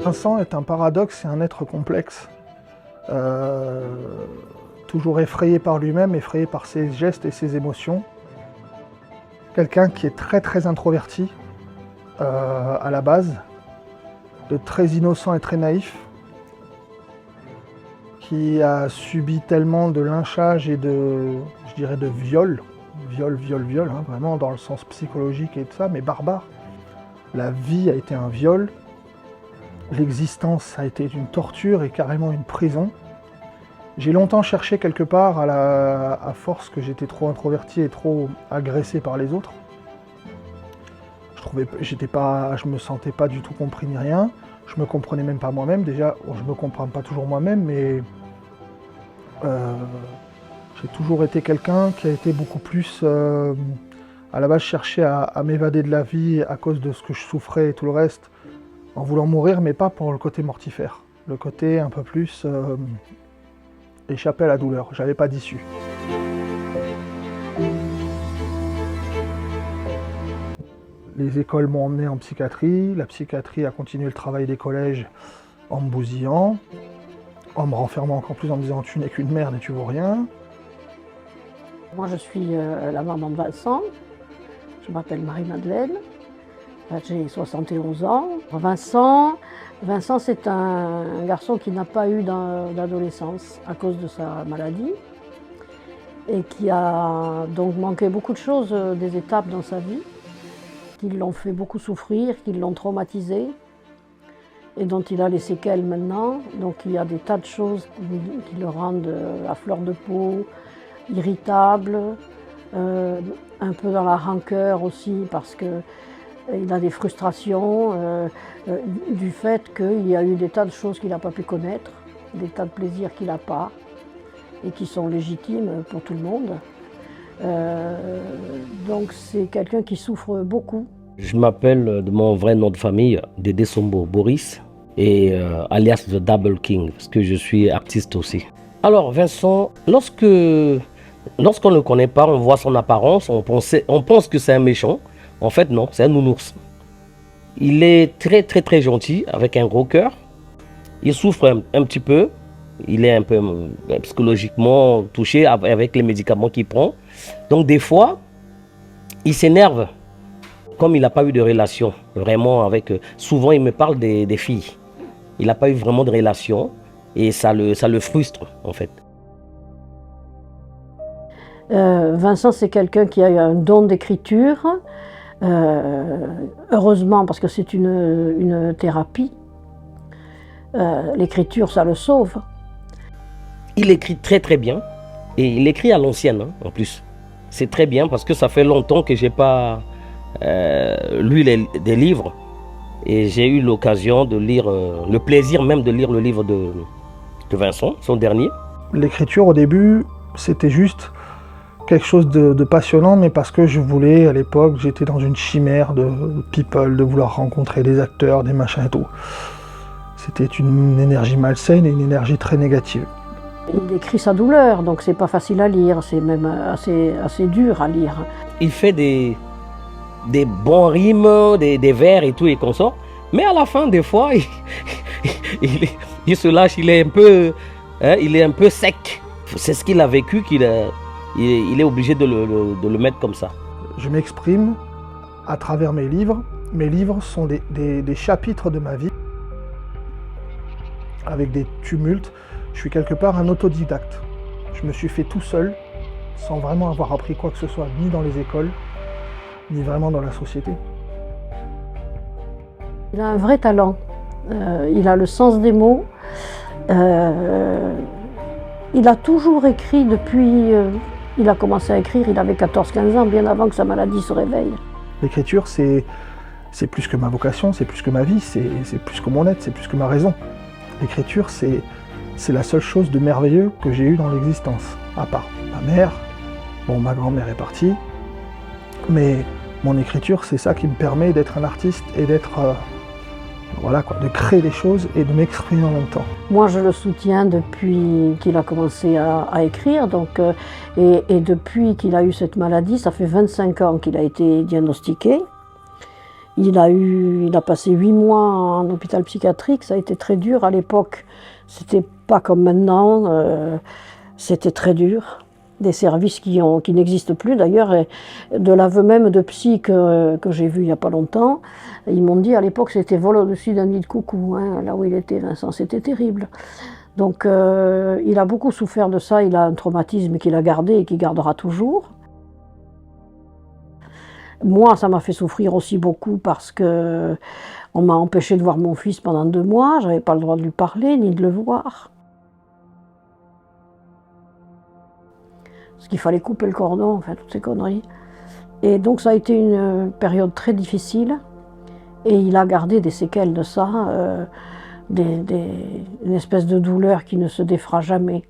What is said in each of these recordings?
Vincent est un paradoxe et un être complexe, toujours effrayé par lui-même, effrayé par ses gestes et ses émotions. Quelqu'un qui est très très introverti à la base, de très innocent et très naïf, qui a subi tellement de lynchage et je dirais de viol, hein, vraiment dans le sens psychologique et tout ça, mais barbare. La vie a été un viol, l'existence a été une torture et carrément une prison. J'ai longtemps cherché quelque part, à force que j'étais trop introverti et trop agressé par les autres. Je me sentais pas du tout compris ni rien. Je me comprenais même pas moi-même. Déjà, je me comprends pas toujours moi-même, mais j'ai toujours été quelqu'un qui a été beaucoup plus, à la base, chercher à m'évader de la vie à cause de ce que je souffrais et tout le reste, en voulant mourir, mais pas pour le côté mortifère. Le côté un peu plus échapper à la douleur. J'avais pas d'issue. Les écoles m'ont emmené en psychiatrie. La psychiatrie a continué le travail des collèges en me bousillant, en me renfermant encore plus en me disant « tu n'es qu'une merde et tu vaux rien ». Moi je suis la maman de Vincent, je m'appelle Marie-Madeleine, j'ai 71 ans. Vincent c'est un garçon qui n'a pas eu d'adolescence à cause de sa maladie et qui a donc manqué beaucoup de choses, des étapes dans sa vie, qui l'ont fait beaucoup souffrir, qui l'ont traumatisé et dont il a les séquelles maintenant. Donc il y a des tas de choses qui le rendent à fleur de peau, irritable, un peu dans la rancœur aussi parce qu'il a des frustrations du fait qu'il y a eu des tas de choses qu'il n'a pas pu connaître, des tas de plaisirs qu'il n'a pas et qui sont légitimes pour tout le monde. Donc c'est quelqu'un qui souffre beaucoup. Je m'appelle de mon vrai nom de famille, Dédé Sombo Boris, et alias The Double King, parce que je suis artiste aussi. Alors Vincent, lorsqu'on ne le connaît pas, on voit son apparence, on pense que c'est un méchant. En fait non, c'est un nounours. Il est très très très gentil, avec un gros cœur. Il souffre un petit peu. Il est un peu psychologiquement touché avec les médicaments qu'il prend. Donc des fois, il s'énerve. Comme il n'a pas eu de relation vraiment avec... Souvent, il me parle des filles. Il n'a pas eu vraiment de relation et ça le frustre en fait. Vincent, c'est quelqu'un qui a eu un don d'écriture. Heureusement, parce que c'est une thérapie. L'écriture, ça le sauve. Il écrit très très bien et il écrit à l'ancienne hein, en plus. C'est très bien parce que ça fait longtemps que je n'ai pas lu des livres et j'ai eu l'occasion de lire, le plaisir même de lire le livre de Vincent, son dernier. L'écriture au début, c'était juste quelque chose de passionnant, mais parce que je voulais, à l'époque, j'étais dans une chimère de people, de vouloir rencontrer des acteurs, des machins et tout. C'était une énergie malsaine et une énergie très négative. Il écrit sa douleur, donc c'est pas facile à lire, c'est même assez dur à lire. Il fait des bons rimes, des vers et tout et consorts, mais à la fin, des fois, il se lâche, il est un peu sec. C'est ce qu'il a vécu, il est obligé de le mettre comme ça. Je m'exprime à travers mes livres. Mes livres sont des chapitres de ma vie, avec des tumultes. Je suis quelque part un autodidacte. Je me suis fait tout seul, sans vraiment avoir appris quoi que ce soit, ni dans les écoles, ni vraiment dans la société. Il a un vrai talent. Il a le sens des mots. Il a toujours écrit depuis... il a commencé à écrire, il avait 14-15 ans, bien avant que sa maladie se réveille. L'écriture, c'est plus que ma vocation, c'est plus que ma vie, c'est plus que mon être, c'est plus que ma raison. L'écriture, c'est la seule chose de merveilleux que j'ai eu dans l'existence, à part ma mère. Bon, ma grand-mère est partie, mais mon écriture, c'est ça qui me permet d'être un artiste et d'être, voilà quoi, de créer des choses et de m'exprimer en même temps. Moi, je le soutiens depuis qu'il a commencé à écrire, donc, et depuis qu'il a eu cette maladie, ça fait 25 ans qu'il a été diagnostiqué. Il a passé 8 mois en hôpital psychiatrique, ça a été très dur. À l'époque, c'était pas comme maintenant, c'était très dur. Des services qui n'existent plus d'ailleurs, et de l'aveu même de psy que j'ai vu il n'y a pas longtemps, ils m'ont dit à l'époque c'était vol au-dessus d'un nid de coucou, hein, là où il était, Vincent, c'était terrible. Donc il a beaucoup souffert de ça, il a un traumatisme qu'il a gardé et qu'il gardera toujours. Moi, ça m'a fait souffrir aussi beaucoup parce que on m'a empêché de voir mon fils pendant 2 mois, j'avais pas le droit de lui parler ni de le voir. Parce qu'il fallait couper le cordon, enfin toutes ces conneries. Et donc ça a été une période très difficile et il a gardé des séquelles de ça, une espèce de douleur qui ne se défera jamais.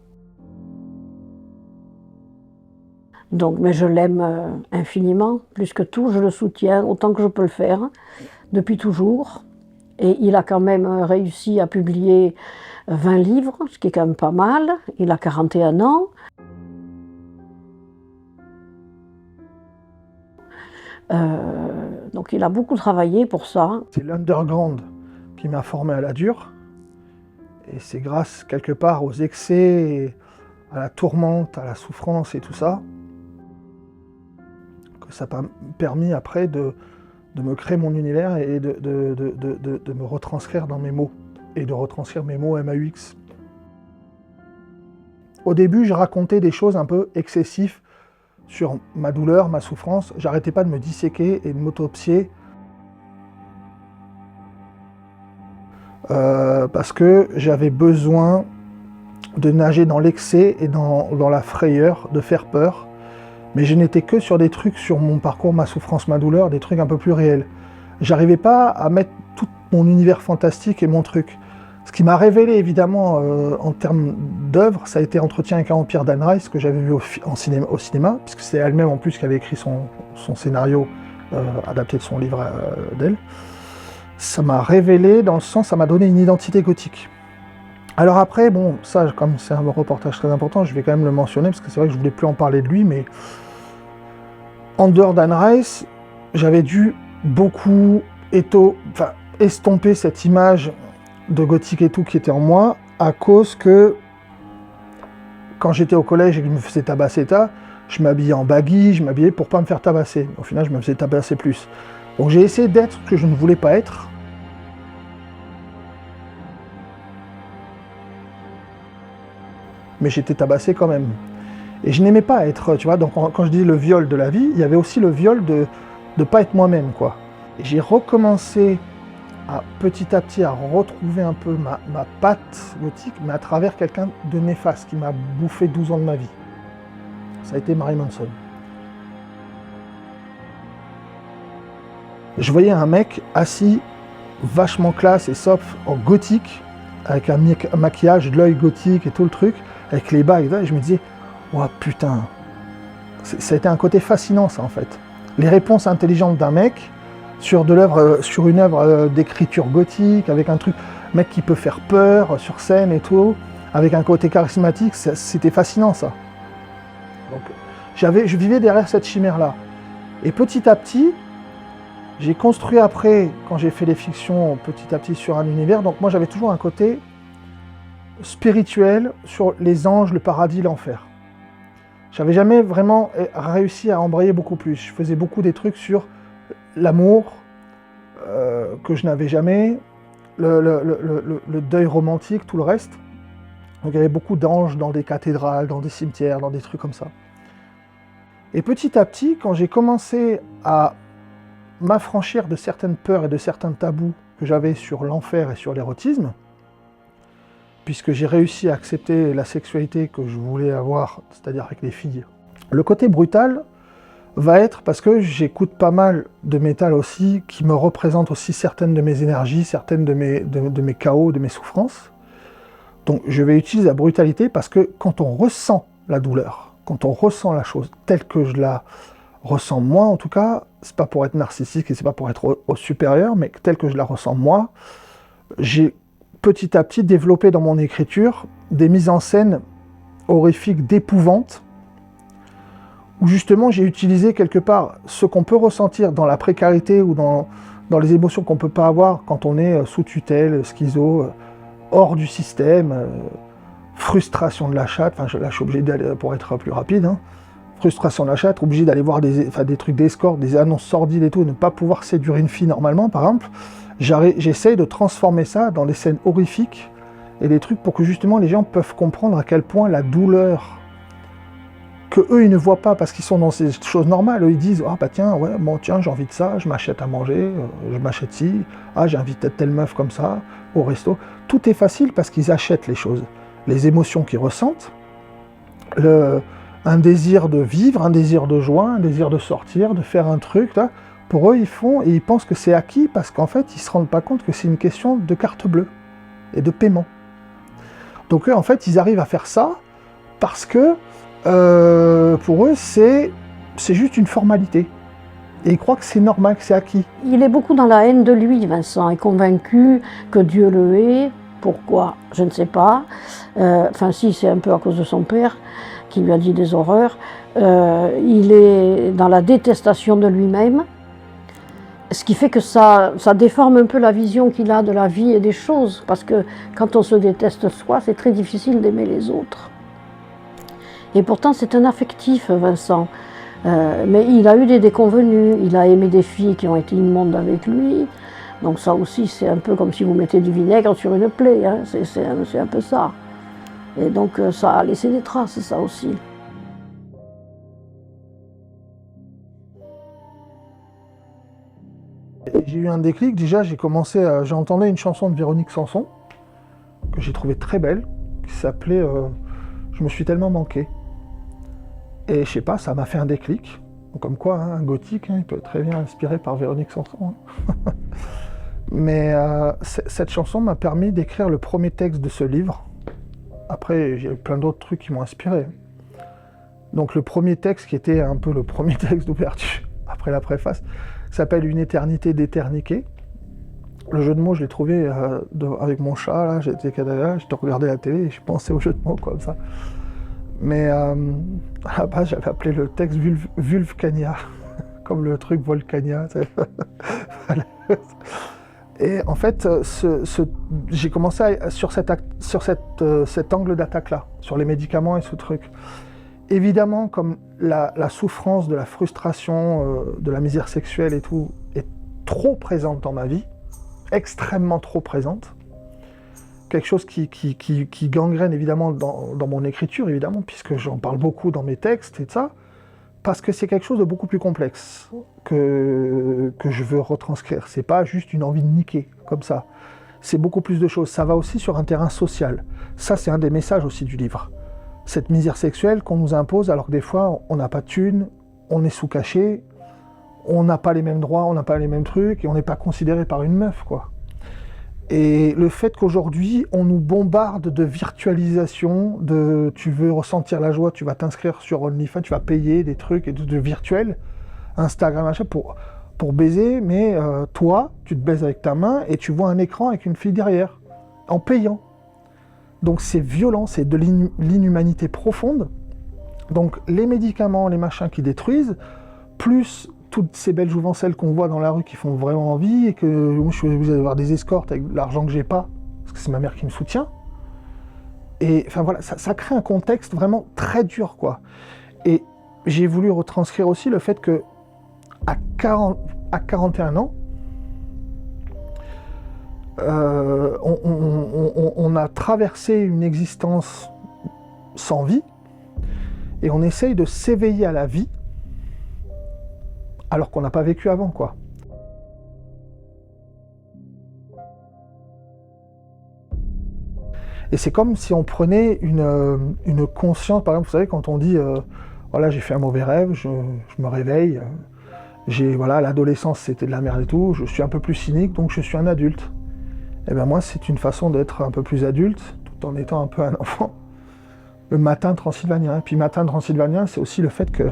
Donc, mais je l'aime infiniment, plus que tout, je le soutiens autant que je peux le faire, depuis toujours. Et il a quand même réussi à publier 20 livres, ce qui est quand même pas mal. Il a 41 ans. Donc il a beaucoup travaillé pour ça. C'est l'underground qui m'a formé à la dure. Et c'est grâce, quelque part, aux excès, à la tourmente, à la souffrance et tout ça, que ça m'a permis après de me créer mon univers et de me retranscrire dans mes mots. Et de retranscrire mes mots MAUX. Au début, je racontais des choses un peu excessives sur ma douleur, ma souffrance. J'arrêtais pas de me disséquer et de m'autopsier. Parce que j'avais besoin de nager dans l'excès et dans la frayeur, de faire peur. Mais je n'étais que sur des trucs sur mon parcours, ma souffrance, ma douleur, des trucs un peu plus réels. J'arrivais pas à mettre tout mon univers fantastique et mon truc. Ce qui m'a révélé évidemment en termes d'œuvre, ça a été Entretien avec un vampire d'Anne Rice, que j'avais vu au cinéma, puisque c'est elle-même en plus qui avait écrit son scénario adapté de son livre d'elle. Ça m'a révélé dans le sens, ça m'a donné une identité gothique. Alors après, bon, ça, comme c'est un reportage très important, je vais quand même le mentionner, parce que c'est vrai que je voulais plus en parler de lui, mais en dehors d'Anne Rice, j'avais dû beaucoup estomper cette image de gothique et tout qui était en moi, à cause que quand j'étais au collège et que je me faisais tabasser je m'habillais en baggy, je m'habillais pour pas me faire tabasser. Au final, je me faisais tabasser plus. Donc j'ai essayé d'être ce que je ne voulais pas être. Mais j'étais tabassé quand même. Et je n'aimais pas être, tu vois, donc quand je dis le viol de la vie, il y avait aussi le viol de ne pas être moi-même, quoi. Et j'ai recommencé petit à petit à retrouver un peu ma patte gothique, mais à travers quelqu'un de néfaste qui m'a bouffé 12 ans de ma vie. Ça a été Marilyn Manson. Je voyais un mec assis, vachement classe et sobre, en gothique, avec un maquillage, de l'œil gothique et tout le truc, avec les bagues, et je me disais, oh putain, ça a été un côté fascinant ça en fait. Les réponses intelligentes d'un mec, sur une œuvre d'écriture gothique, avec un mec qui peut faire peur sur scène et tout, avec un côté charismatique, c'était fascinant ça. Donc je vivais derrière cette chimère-là. Et petit à petit, j'ai construit après, quand j'ai fait les fictions, petit à petit sur un univers, donc moi j'avais toujours un côté spirituel sur les anges, le paradis, l'enfer. J'avais jamais vraiment réussi à embrayer beaucoup plus. Je faisais beaucoup des trucs sur l'amour que je n'avais jamais, le deuil romantique, tout le reste. Donc il y avait beaucoup d'anges dans des cathédrales, dans des cimetières, dans des trucs comme ça. Et petit à petit, quand j'ai commencé à m'affranchir de certaines peurs et de certains tabous que j'avais sur l'enfer et sur l'érotisme, puisque j'ai réussi à accepter la sexualité que je voulais avoir, c'est-à-dire avec les filles, le côté brutal va être, parce que j'écoute pas mal de métal aussi, qui me représente aussi certaines de mes énergies, certaines de mes chaos, de mes souffrances. Donc je vais utiliser la brutalité parce que quand on ressent la douleur, quand on ressent la chose telle que je la ressens moi en tout cas, c'est pas pour être narcissique et c'est pas pour être au supérieur, mais telle que je la ressens moi, j'ai petit à petit développé dans mon écriture des mises en scène horrifiques d'épouvante, où justement j'ai utilisé quelque part ce qu'on peut ressentir dans la précarité ou dans dans les émotions qu'on ne peut pas avoir quand on est sous tutelle, schizo, hors du système, frustration de la chatte, enfin là je suis obligé d'aller, pour être plus rapide, hein, frustration de la chatte, obligé d'aller voir des trucs d'escorte, des annonces sordides et tout, ne pas pouvoir séduire une fille normalement par exemple, j'essaye de transformer ça dans des scènes horrifiques et des trucs pour que justement les gens peuvent comprendre à quel point la douleur que eux ils ne voient pas parce qu'ils sont dans ces choses normales, eux ils disent ah bah tiens ouais bon tiens j'ai envie de ça, je m'achète à manger, je m'achète ci, ah j'ai envie de telle meuf comme ça au resto, tout est facile parce qu'ils achètent les choses, les émotions qu'ils ressentent, un désir de vivre, un désir de joie, un désir de sortir, de faire un truc, là, pour eux ils font et ils pensent que c'est acquis parce qu'en fait ils se rendent pas compte que c'est une question de carte bleue et de paiement. Donc eux en fait ils arrivent à faire ça parce que pour eux, c'est juste une formalité. Et ils croient que c'est normal, que c'est acquis. Il est beaucoup dans la haine de lui, Vincent, est convaincu que Dieu le hait. Pourquoi? Je ne sais pas. Enfin, si, c'est un peu à cause de son père, qui lui a dit des horreurs. Il est dans la détestation de lui-même, ce qui fait que ça déforme un peu la vision qu'il a de la vie et des choses. Parce que quand on se déteste soi, c'est très difficile d'aimer les autres. Et pourtant, c'est un affectif, Vincent. Mais il a eu des déconvenues. Il a aimé des filles qui ont été immondes avec lui. Donc ça aussi, c'est un peu comme si vous mettez du vinaigre sur une plaie. Hein. C'est un peu ça. Et donc, ça a laissé des traces, ça aussi. J'ai eu un déclic. Déjà, j'ai entendu une chanson de Véronique Sanson, que j'ai trouvée très belle, qui s'appelait « Je me suis tellement manqué ». Et je sais pas, ça m'a fait un déclic. Comme quoi, hein, un gothique, hein, il peut être très bien inspiré par Véronique Sanson. Hein. Mais cette chanson m'a permis d'écrire le premier texte de ce livre. Après, il y a eu plein d'autres trucs qui m'ont inspiré. Donc le premier texte, qui était un peu le premier texte d'ouverture, après la préface, s'appelle « Une éternité d'éterniquer ». Le jeu de mots, je l'ai trouvé avec mon chat, là, j'étais regardé la télé et je pensais au jeu de mots comme ça. Mais à la base, j'avais appelé le texte Vulcania, comme le truc Volcania. Et en fait, j'ai commencé sur cet angle d'attaque-là, sur les médicaments et ce truc. Évidemment, comme la souffrance de la frustration, de la misère sexuelle et tout, est trop présente dans ma vie, extrêmement trop présente, quelque chose qui gangrène évidemment dans mon écriture, évidemment, puisque j'en parle beaucoup dans mes textes et tout ça, parce que c'est quelque chose de beaucoup plus complexe que je veux retranscrire. C'est pas juste une envie de niquer, comme ça. C'est beaucoup plus de choses. Ça va aussi sur un terrain social. Ça, c'est un des messages aussi du livre. Cette misère sexuelle qu'on nous impose, alors que des fois, on n'a pas de thunes, on est sous-caché, on n'a pas les mêmes droits, on n'a pas les mêmes trucs, et on n'est pas considéré par une meuf, quoi. Et le fait qu'aujourd'hui, on nous bombarde de virtualisation, de tu veux ressentir la joie, tu vas t'inscrire sur OnlyFans, tu vas payer des trucs et de virtuel, Instagram, machin, pour baiser, mais toi, tu te baises avec ta main et tu vois un écran avec une fille derrière, en payant. Donc c'est violent, c'est de l'inhumanité profonde. Donc les médicaments, les machins qui détruisent, plus toutes ces belles jouvencelles qu'on voit dans la rue qui font vraiment envie, et que moi je suis obligé d'avoir des escortes avec l'argent que j'ai pas, parce que c'est ma mère qui me soutient. Et enfin voilà, ça crée un contexte vraiment très dur, quoi. Et j'ai voulu retranscrire aussi le fait que à 41 ans, on a traversé une existence sans vie, et on essaye de s'éveiller à la vie, alors qu'on n'a pas vécu avant, quoi. Et c'est comme si on prenait une conscience, par exemple, vous savez, quand on dit voilà, j'ai fait un mauvais rêve, je me réveille, voilà, l'adolescence c'était de la merde et tout, je suis un peu plus cynique, donc je suis un adulte. Et bien moi, c'est une façon d'être un peu plus adulte, tout en étant un peu un enfant. Le matin transylvanien. Et puis matin transylvanien, c'est aussi le fait que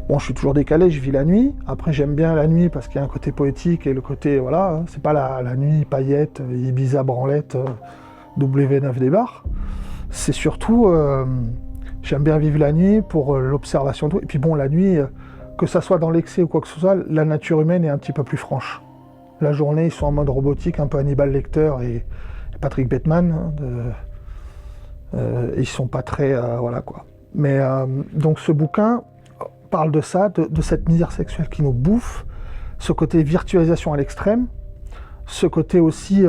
bon, je suis toujours décalé, je vis la nuit. Après, j'aime bien la nuit parce qu'il y a un côté poétique et le côté, voilà, c'est pas la nuit paillette, Ibiza branlette, W9 des bars. C'est surtout, j'aime bien vivre la nuit pour l'observation de tout. Et puis bon, la nuit, que ça soit dans l'excès ou quoi que ce soit, la nature humaine est un petit peu plus franche. La journée, ils sont en mode robotique, un peu Hannibal Lecter et Patrick Bateman. Ils sont pas très... voilà quoi. Mais donc ce bouquin parle de ça, de cette misère sexuelle qui nous bouffe, ce côté virtualisation à l'extrême, ce côté aussi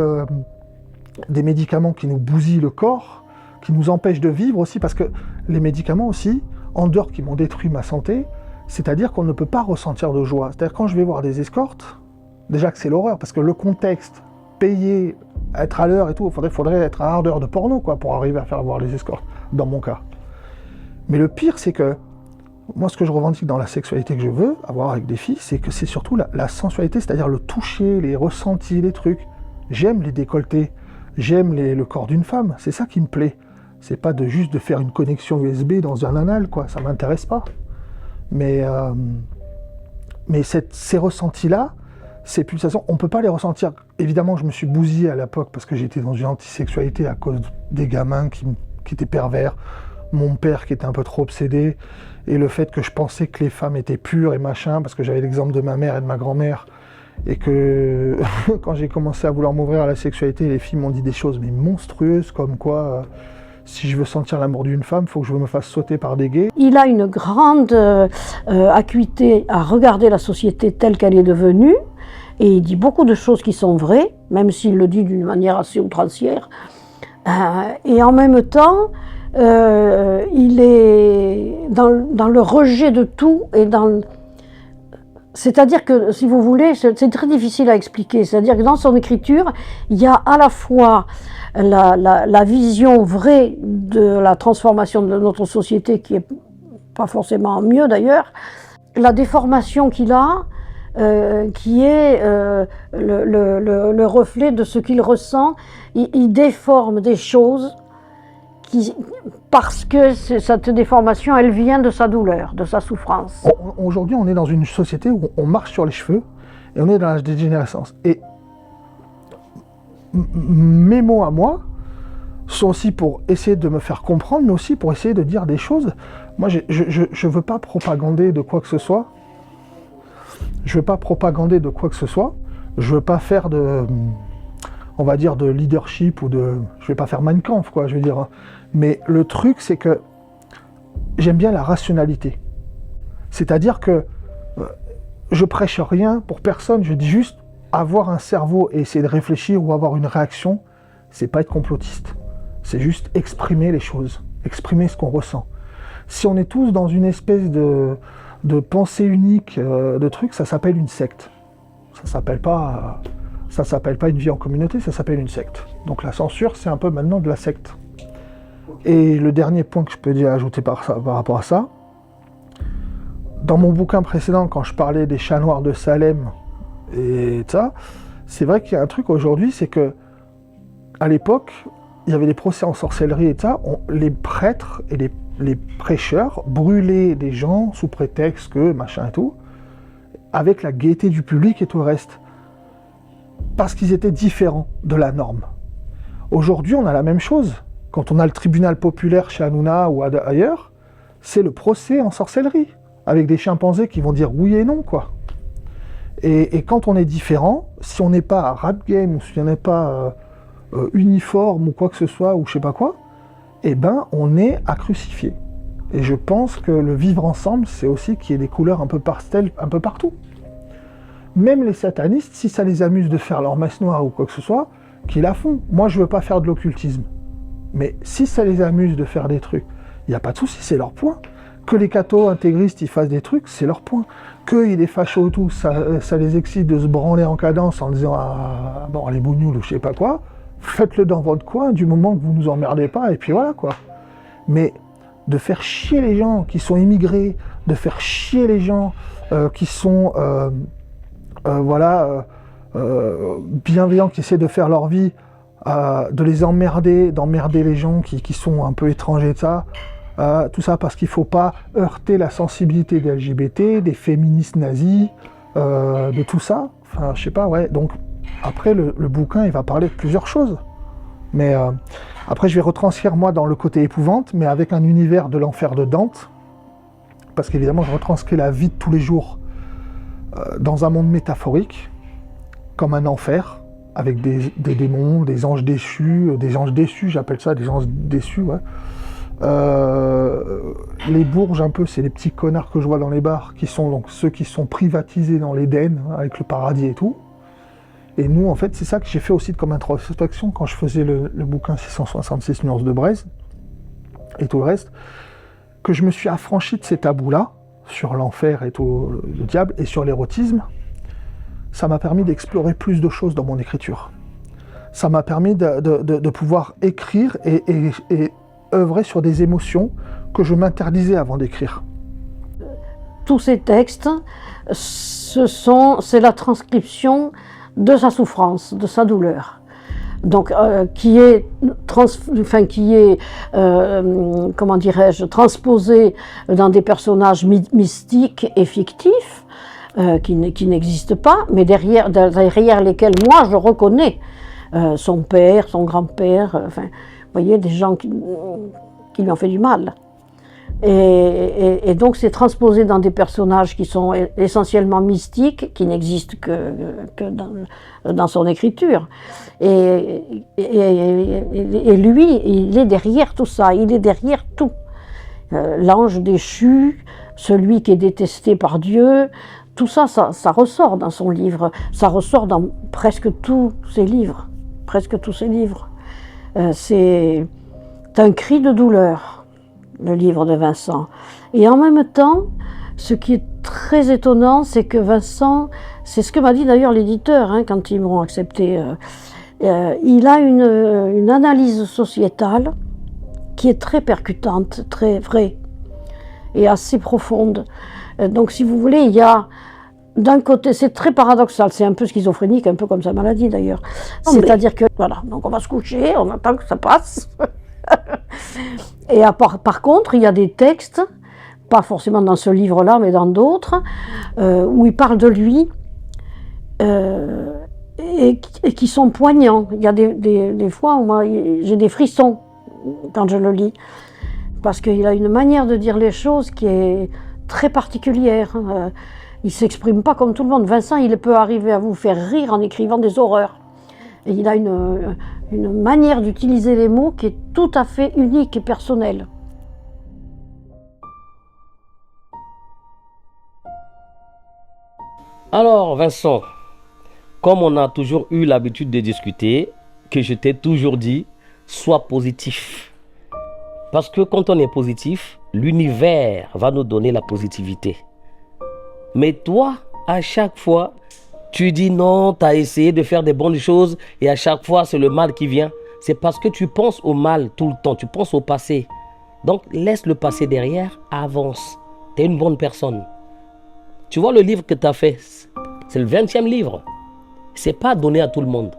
des médicaments qui nous bousillent le corps, qui nous empêchent de vivre aussi, parce que les médicaments aussi, en dehors qui m'ont détruit ma santé, c'est-à-dire qu'on ne peut pas ressentir de joie. C'est-à-dire quand je vais voir des escortes, déjà que c'est l'horreur, parce que le contexte, payer, être à l'heure et tout, il faudrait être à ardeur de porno quoi, pour arriver à faire voir les escortes, dans mon cas. Mais le pire, c'est que moi, ce que je revendique dans la sexualité que je veux avoir avec des filles, c'est que c'est surtout la sensualité, c'est-à-dire le toucher, les ressentis, les trucs. J'aime les décolletés, j'aime le corps d'une femme, c'est ça qui me plaît. C'est pas juste de faire une connexion USB dans un anal, quoi, ça m'intéresse pas. Mais ces ressentis-là, ces pulsations, on peut pas les ressentir. Évidemment, je me suis bousillé à l'époque parce que j'étais dans une antisexualité à cause des gamins qui étaient pervers, mon père qui était un peu trop obsédé, et le fait que je pensais que les femmes étaient pures et machin, parce que j'avais l'exemple de ma mère et de ma grand-mère, et que quand j'ai commencé à vouloir m'ouvrir à la sexualité, les filles m'ont dit des choses mais monstrueuses, comme quoi si je veux sentir l'amour d'une femme, il faut que je me fasse sauter par des gays. Il a une grande acuité à regarder la société telle qu'elle est devenue, et il dit beaucoup de choses qui sont vraies, même s'il le dit d'une manière assez outrancière, et en même temps, il est dans le rejet de tout, et c'est-à-dire que, si vous voulez, c'est très difficile à expliquer, c'est-à-dire que dans son écriture, il y a à la fois la vision vraie de la transformation de notre société, qui est pas forcément mieux d'ailleurs, la déformation qu'il a, qui est le reflet de ce qu'il ressent. Il déforme des choses parce que cette déformation, elle vient de sa douleur, de sa souffrance. Aujourd'hui, on est dans une société où on marche sur les cheveux et on est dans la dégénérescence. Et mes mots à moi sont aussi pour essayer de me faire comprendre, mais aussi pour essayer de dire des choses. Moi, je veux pas propagander de quoi que ce soit. Je veux pas propagander de quoi que ce soit. Je veux pas faire on va dire, de leadership ou je vais pas faire Mein Kampf, quoi, je veux dire. Mais le truc, c'est que j'aime bien la rationalité. C'est-à-dire que je prêche rien pour personne, je dis juste avoir un cerveau et essayer de réfléchir ou avoir une réaction, c'est pas être complotiste. C'est juste exprimer les choses, exprimer ce qu'on ressent. Si on est tous dans une espèce de pensée unique, de trucs, ça s'appelle une secte. Ça s'appelle pas une vie en communauté, ça s'appelle une secte. Donc la censure, c'est un peu maintenant de la secte. Et le dernier point que je peux ajouter par rapport à ça, dans mon bouquin précédent, quand je parlais des chats noirs de Salem et ça, c'est vrai qu'il y a un truc aujourd'hui, c'est que à l'époque, il y avait des procès en sorcellerie et ça, les prêtres et les prêcheurs brûlaient des gens sous prétexte que machin et tout, avec la gaieté du public et tout le reste, parce qu'ils étaient différents de la norme. Aujourd'hui, on a la même chose. Quand on a le tribunal populaire chez Hanouna ou ailleurs, c'est le procès en sorcellerie, avec des chimpanzés qui vont dire oui et non, quoi. Et quand on est différent, si on n'est pas rap game, si on n'est pas uniforme ou quoi que ce soit, ou je sais pas quoi, eh ben on est à crucifier. Et je pense que le vivre ensemble, c'est aussi qu'il y ait des couleurs un peu pastel, un peu partout. Même les satanistes, si ça les amuse de faire leur messe noire ou quoi que ce soit, qu'ils la font. Moi, je veux pas faire de l'occultisme. Mais si ça les amuse de faire des trucs, il n'y a pas de souci, c'est leur point. Que les cathos intégristes ils fassent des trucs, c'est leur point. Qu'il y ait des fachos et tout, ça les excite de se branler en cadence en disant ah, bon, les bougnoules ou je sais pas quoi, faites-le dans votre coin du moment que vous nous emmerdez pas, et puis voilà quoi. Mais de faire chier les gens qui sont immigrés, de faire chier les gens qui sont bienveillants, qui essaient de faire leur vie, de les emmerder, d'emmerder les gens qui sont un peu étrangers de ça, tout ça parce qu'il ne faut pas heurter la sensibilité des LGBT, des féministes nazis, de tout ça. Enfin, je sais pas, ouais. Donc, après, le bouquin, il va parler de plusieurs choses. Mais après, je vais retranscrire, moi, dans le côté épouvante, mais avec un univers de l'enfer de Dante. Parce qu'évidemment, je retranscris la vie de tous les jours dans un monde métaphorique. comme un enfer, avec des démons, des anges déchus, j'appelle ça, des anges déçus, ouais. Les bourges, un peu, c'est les petits connards que je vois dans les bars, qui sont donc ceux qui sont privatisés dans l'Éden, hein, avec le paradis et tout. Et nous, en fait, c'est ça que j'ai fait aussi comme introspection quand je faisais le bouquin 666 nuances de braise, et tout le reste, que je me suis affranchi de ces tabous-là, sur l'enfer et tout, le diable, et sur l'érotisme. Ça m'a permis d'explorer plus de choses dans mon écriture. Ça m'a permis de pouvoir écrire et œuvrer sur des émotions que je m'interdisais avant d'écrire. Tous ces textes, c'est la transcription de sa souffrance, de sa douleur. Donc, qui est comment dirais-je, transposé dans des personnages mystiques et fictifs, qui n'existent pas, mais derrière lesquels moi je reconnais son père, son grand-père, vous voyez, des gens qui lui ont fait du mal. Et donc c'est transposé dans des personnages qui sont essentiellement mystiques, qui n'existent que dans son écriture. Et lui, il est derrière tout ça, il est derrière tout. L'ange déchu, celui qui est détesté par Dieu, tout ça, ça ressort dans son livre, ça ressort dans presque tous ses livres. C'est un cri de douleur, le livre de Vincent. Et en même temps, ce qui est très étonnant, c'est que Vincent, c'est ce que m'a dit d'ailleurs l'éditeur, hein, quand ils m'ont accepté, il a une analyse sociétale qui est très percutante, très vraie et assez profonde. Donc si vous voulez, il y a d'un côté, c'est très paradoxal, c'est un peu schizophrénique, un peu comme sa maladie d'ailleurs. C'est-à-dire que, voilà, donc on va se coucher, on attend que ça passe. Et par contre, il y a des textes, pas forcément dans ce livre-là, mais dans d'autres, où il parle de lui, et qui sont poignants. Il y a des fois où moi, j'ai des frissons quand je le lis, parce qu'il a une manière de dire les choses qui est très particulière. Il ne s'exprime pas comme tout le monde. Vincent, il peut arriver à vous faire rire en écrivant des horreurs. Et il a une manière d'utiliser les mots qui est tout à fait unique et personnelle. Alors Vincent, comme on a toujours eu l'habitude de discuter, que je t'ai toujours dit, sois positif. Parce que quand on est positif, l'univers va nous donner la positivité. Mais toi, à chaque fois, tu dis non, tu as essayé de faire des bonnes choses et à chaque fois, c'est le mal qui vient. C'est parce que tu penses au mal tout le temps, tu penses au passé. Donc, laisse le passé derrière, avance. Tu es une bonne personne. Tu vois le livre que tu as fait, c'est le 20e livre. Ce n'est pas donné à tout le monde.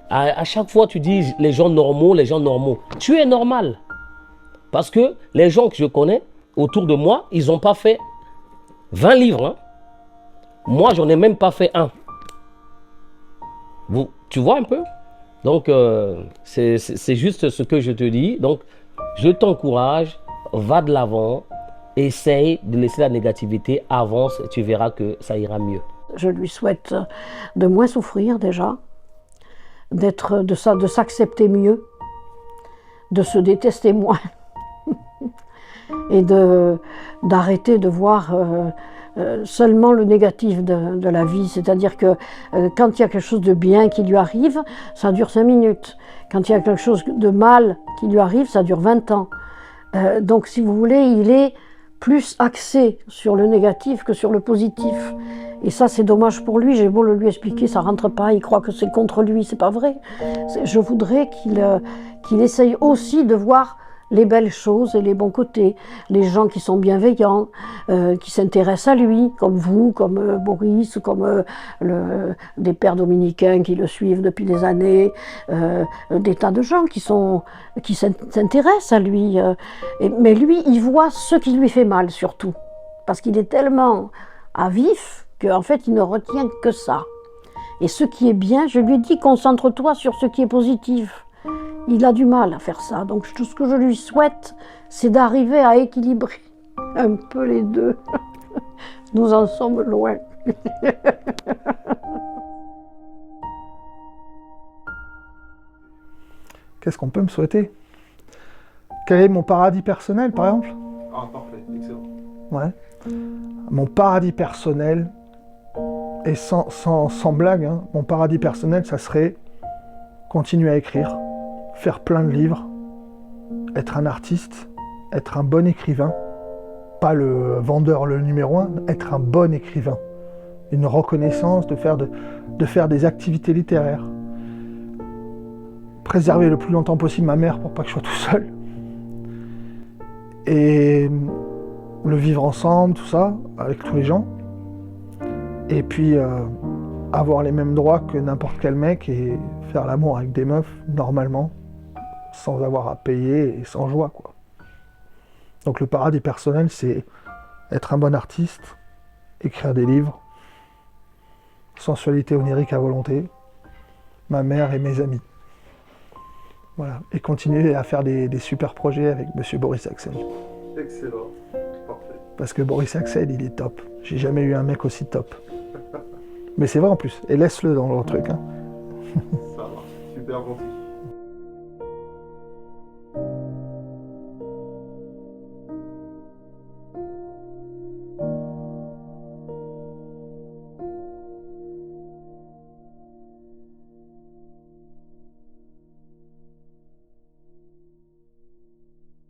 À chaque fois, tu dis les gens normaux. Tu es normal. Parce que les gens que je connais autour de moi, ils n'ont pas fait 20 livres. Hein. Moi, j'en ai même pas fait un. Tu vois un peu? Donc, c'est juste ce que je te dis. Donc, je t'encourage, va de l'avant, essaye de laisser la négativité, avance, et tu verras que ça ira mieux. Je lui souhaite de moins souffrir déjà, de s'accepter mieux, de se détester moins. Et d'arrêter de voir seulement le négatif de la vie. C'est-à-dire que quand il y a quelque chose de bien qui lui arrive, ça dure 5 minutes. Quand il y a quelque chose de mal qui lui arrive, ça dure 20 ans. Donc si vous voulez, il est plus axé sur le négatif que sur le positif. Et ça, c'est dommage pour lui. J'ai beau le lui expliquer, ça rentre pas. Il croit que c'est contre lui. C'est pas vrai. Je voudrais qu'il essaye aussi de voir les belles choses et les bons côtés, les gens qui sont bienveillants, qui s'intéressent à lui, comme vous, comme Boris, comme des pères dominicains qui le suivent depuis des années, des tas de gens qui s'intéressent à lui. Mais lui, il voit ce qui lui fait mal surtout, parce qu'il est tellement à vif qu'en fait, il ne retient que ça. Et ce qui est bien, je lui dis, concentre-toi sur ce qui est positif. Il a du mal à faire ça, donc tout ce que je lui souhaite, c'est d'arriver à équilibrer un peu les deux. Nous en sommes loin. Qu'est-ce qu'on peut me souhaiter? Quel est mon paradis personnel, par exemple? Ah, parfait, excellent. Ouais. Mon paradis personnel, et sans blague, hein, mon paradis personnel, ça serait continuer à écrire, faire plein de livres, être un artiste, être un bon écrivain, pas le vendeur le numéro 1, être un bon écrivain. Une reconnaissance, de faire des activités littéraires. Préserver le plus longtemps possible ma mère pour pas que je sois tout seul. Et le vivre ensemble, tout ça, avec tous les gens. Et puis avoir les mêmes droits que n'importe quel mec et faire l'amour avec des meufs, normalement, sans avoir à payer et sans joie, quoi. Donc le paradis personnel, c'est être un bon artiste, écrire des livres, sensualité onirique à volonté, ma mère et mes amis. Voilà. Et continuer à faire des super projets avec monsieur Boris Axel. Excellent, parfait. Parce que Boris Axel, il est top. J'ai jamais eu un mec aussi top. Mais c'est vrai en plus. Et laisse-le dans le truc. Hein. Ça va, super gentil.